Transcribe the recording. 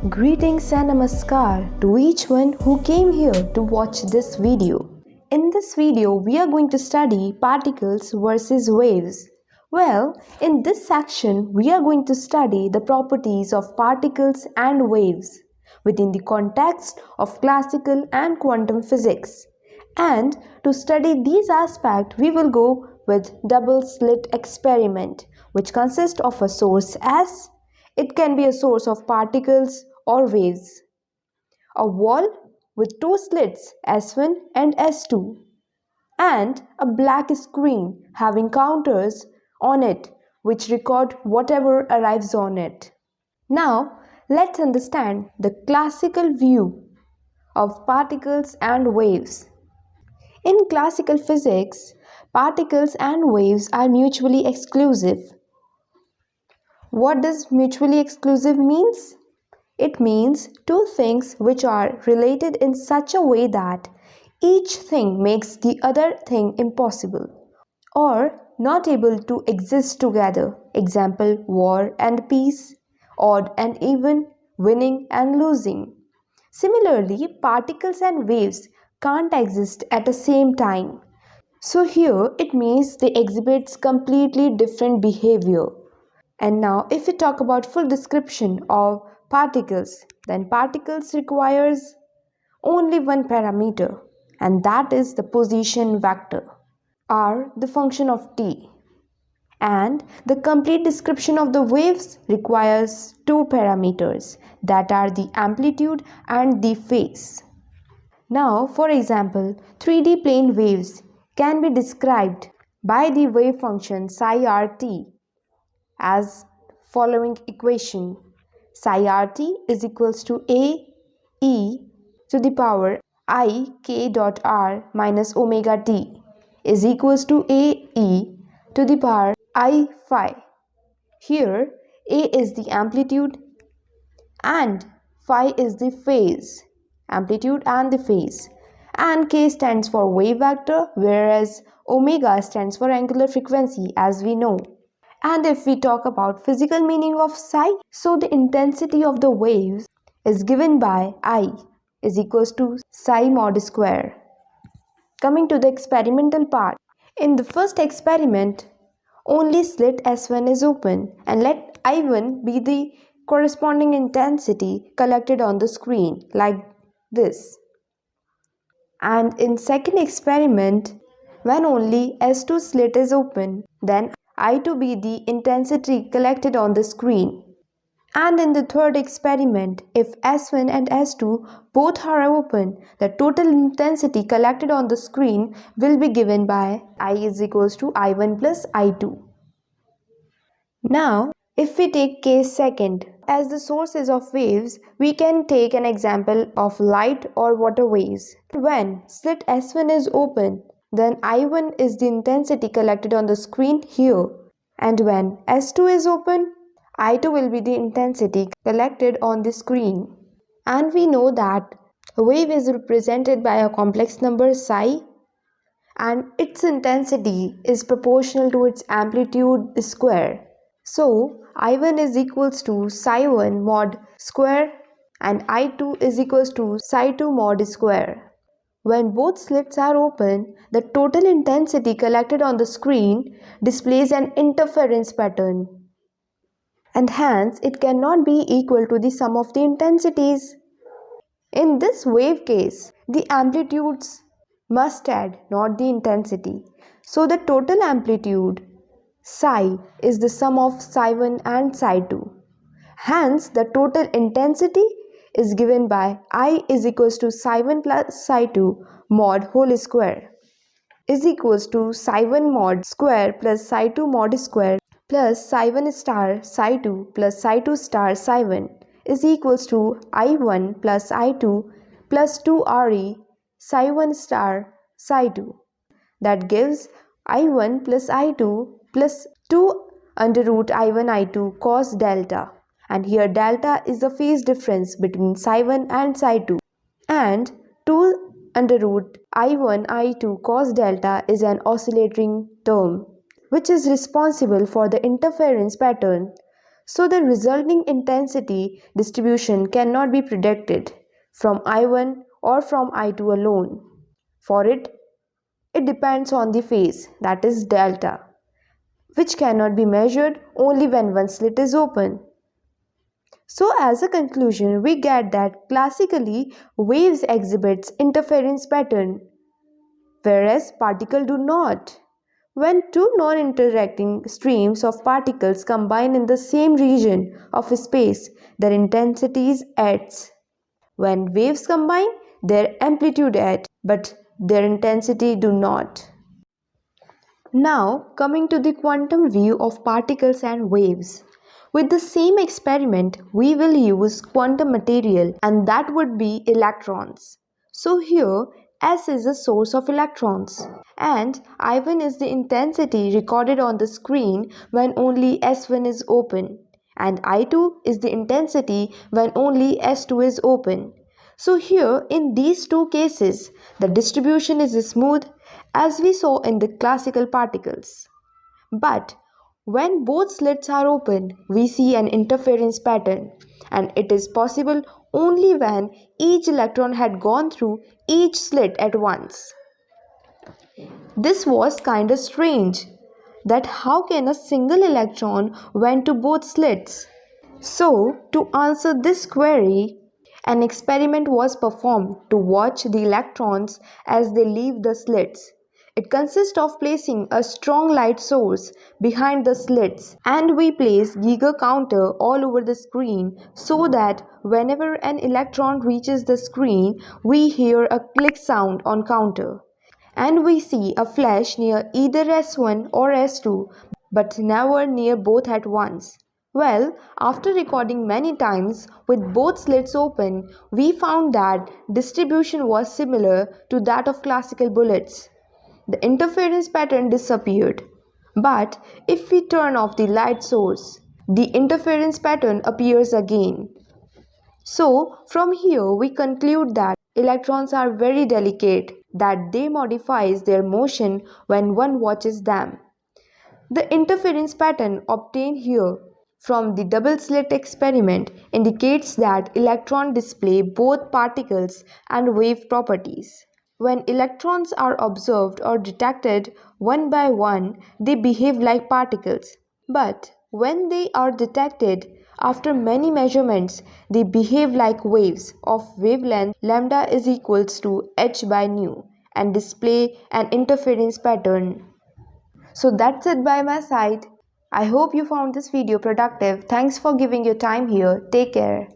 Greetings and namaskar to each one who came here to watch this video. In this video, we are going to study particles versus waves. Well, in this section, we are going to study the properties of particles and waves within the context of classical and quantum physics. And to study these aspects, we will go with double slit experiment, which consists of a source S. It can be a source of particles or waves. A wall with two slits S1 and S2 and a black screen having counters on it which record whatever arrives on it. Now let's understand the classical view of particles and waves. In classical physics, particles and waves are mutually exclusive. What does mutually exclusive means? It means two things which are related in such a way that each thing makes the other thing impossible or not able to exist together. Example, war and peace, odd and even, winning and losing. Similarly, particles and waves can't exist at the same time. So here it means they exhibit completely different behavior. And now if we talk about full description of particles, then particles requires only one parameter, and that is the position vector, r the function of t. And the complete description of the waves requires two parameters, that are the amplitude and the phase. Now for example, 3D plane waves can be described by the wave function psi rt as following equation. Psi rt is equals to a e to the power I k dot r minus omega t is equals to a e to the power I phi. Here a is the amplitude and phi is the phase, amplitude and the phase, and k stands for wave vector, whereas omega stands for angular frequency, as we know. And if we talk about physical meaning of psi, so the intensity of the waves is given by I is equals to psi mod square. Coming to the experimental part. In the first experiment, only slit S1 is open, and let I1 be the corresponding intensity collected on the screen like this. And in second experiment, when only S2 slit is open, then I2 be the intensity collected on the screen. And in the third experiment, if S1 and S2 both are open, the total intensity collected on the screen will be given by I is equals to I1 plus I2. Now, if we take case second, as the sources of waves, we can take an example of light or water waves. When slit S1 is open, then I1 is the intensity collected on the screen here, and when S2 is open, I2 will be the intensity collected on the screen. And we know that a wave is represented by a complex number psi, and its intensity is proportional to its amplitude square. So I1 is equals to psi1 mod square and I2 is equals to psi2 mod square. When both slits are open, the total intensity collected on the screen displays an interference pattern, and hence it cannot be equal to the sum of the intensities. In this wave case, the amplitudes must add, not the intensity. So the total amplitude psi is the sum of psi1 and psi2. Hence the total intensity is given by I is equals to psi1 plus psi2 mod whole square is equals to psi1 mod square plus psi2 mod square plus psi1 star psi2 plus psi2 star psi1 is equals to I1 plus I2 plus 2re psi1 star psi2. That gives I1 plus I2 plus 2 under root I1 I2 cos delta, and here delta is the phase difference between psi1 and psi2, and 2 under root I1 I2 cos delta is an oscillating term which is responsible for the interference pattern. So the resulting intensity distribution cannot be predicted from I1 or from I2 alone. For it depends on the phase, that is delta, which cannot be measured only when one slit is open. So as a conclusion, we get that classically waves exhibits interference pattern, whereas particles do not. When two non-interacting streams of particles combine in the same region of space, their intensities adds. When waves combine, their amplitude adds, but their intensity do not. Now, coming to the quantum view of particles and waves. With the same experiment, we will use quantum material, and that would be electrons. So here, S is the source of electrons, and I1 is the intensity recorded on the screen when only S1 is open, and I2 is the intensity when only S2 is open. So here in these two cases, the distribution is smooth as we saw in the classical particles. But when both slits are open, we see an interference pattern, and it is possible only when each electron had gone through each slit at once. This was kinda strange, that how can a single electron went to both slits? So, to answer this query, an experiment was performed to watch the electrons as they leave the slits. It consists of placing a strong light source behind the slits, and we place Geiger counter all over the screen so that whenever an electron reaches the screen, we hear a click sound on counter. And we see a flash near either S1 or S2, but never near both at once. Well, after recording many times with both slits open, we found that distribution was similar to that of classical bullets. The interference pattern disappeared. But if we turn off the light source, the interference pattern appears again. So, from here we conclude that electrons are very delicate, that they modifies their motion when one watches them. The interference pattern obtained here from the double slit experiment indicates that electrons display both particles and wave properties. When electrons are observed or detected one by one, they behave like particles. But when they are detected after many measurements, they behave like waves of wavelength lambda is equals to h by nu and display an interference pattern. So that's it by my side. I hope you found this video productive. Thanks for giving your time here. Take care.